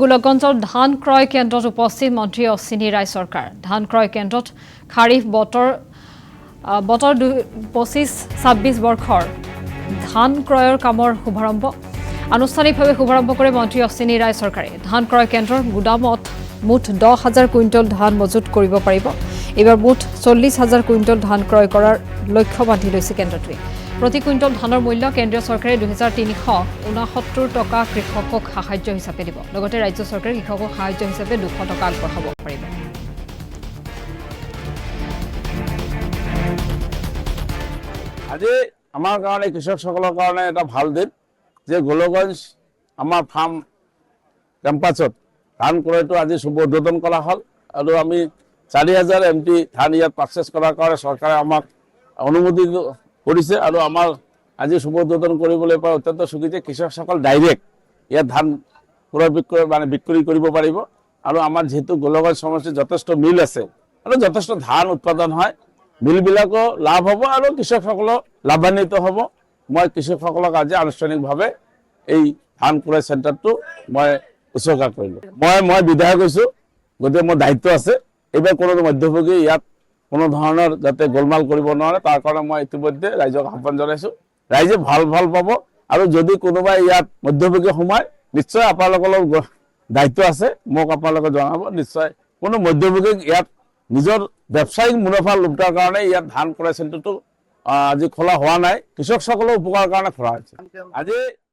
গোলকগঞ্জৰ ধান ক্ৰয় কেন্দ্ৰত উপস্থিত মন্ত্ৰী অশ্বিনী ৰায় চৰকাৰ ধান ক্ৰয় কেন্দ্ৰত খাৰিফ বতৰ 25-26 বৰ্ষৰ ধান ক্ৰয়ৰ কামৰ শুভাৰম্ভ আনুষ্ঠানিকভাৱে শুভাৰম্ভ কৰে মন্ত্ৰী অশ্বিনী ৰায় চৰকাৰে ধান ক্ৰয় কেন্দ্ৰৰ গুদামত মুঠ 10,000 কুইণ্টল ধান মজুত কৰিব পাৰিব এবাৰ মুঠ 40,000 কুইণ্টল ধান ক্ৰয় কৰাৰ লক্ষ্য বান্ধি লৈছে কেন্দ্ৰটোৱে প্ৰতি কুইণ্টল ধানৰ মূল্য কেন্দ্ৰীয় চৰকাৰে 2,369 টকা কৃষকক সাহায্য হিচাপে দিব লগতে ৰাজ্য চৰকাৰে কৃষকক সাহায্য হিচাপে 200 টকা আগবঢ়াব পাৰিব আজি আমাৰ কাৰণে কৃষকসকলৰ কাৰণে এটা ভাল দিন যে গোলগঞ্জ আমাৰ ফাৰ্ম কেম্পাছত ধান ক্ৰয়টো আজি শুভ উদ্বোধন কৰা হ'ল আৰু আমি 4,000 এমটি ধান ইয়াত পাৰ্চেছ কৰাৰ কাৰণে চৰকাৰে আমাক অনুমতি কৰিছে আৰু আমাৰ আজি শুভ উদ্বোধন কৰিবলৈ পৰা অত্যন্ত সুখী যে কৃষকসকল ডাইৰেক্ট ইয়াত ধান ক্ৰয় বিক্ৰী কৰিব পাৰিব আৰু আমাৰ যেহেতু গোলগঞ্জ সমষ্টিত যথেষ্ট মিল আছে আৰু যথেষ্ট ধান উৎপাদন হয় মিলবিলাকো লাভ হ'ব আৰু কৃষকসকলো লাভান্বিত হ'ব মই কৃষকসকলক আজি আনুষ্ঠানিকভাৱে এই ধান ক্ৰয় চেণ্টাৰটো মই উৎসৰ্গা কৰিলোঁ মই বিধায়ক হৈছোঁ গতিকে মোৰ দায়িত্ব আছে এইবাৰ কোনো মধ্যভোগী ইয়াত কোনো ধৰণৰ যাতে গোলমাল কৰিব নোৱাৰে তাৰ কাৰণে মই ইতিমধ্যে ৰাইজক আহ্বান জনাইছোঁ ৰাইজে ভাল পাব আৰু যদি কোনোবাই ইয়াত মধ্যভোগী সোমায় নিশ্চয় আপোনালোকৰ দায়িত্ব আছে মোক আপোনালোকে জনাব নিশ্চয় কোনো মধ্যভোগীক ইয়াত নিজৰ ব্যৱসায়িক মুনাফা লুটাৰ কাৰণে ইয়াত ধান ক্ৰয় চেণ্টাৰটো আজি খোলা হোৱা নাই কৃষকসকলৰ উপকাৰৰ কাৰণে খোলা হৈছে আজি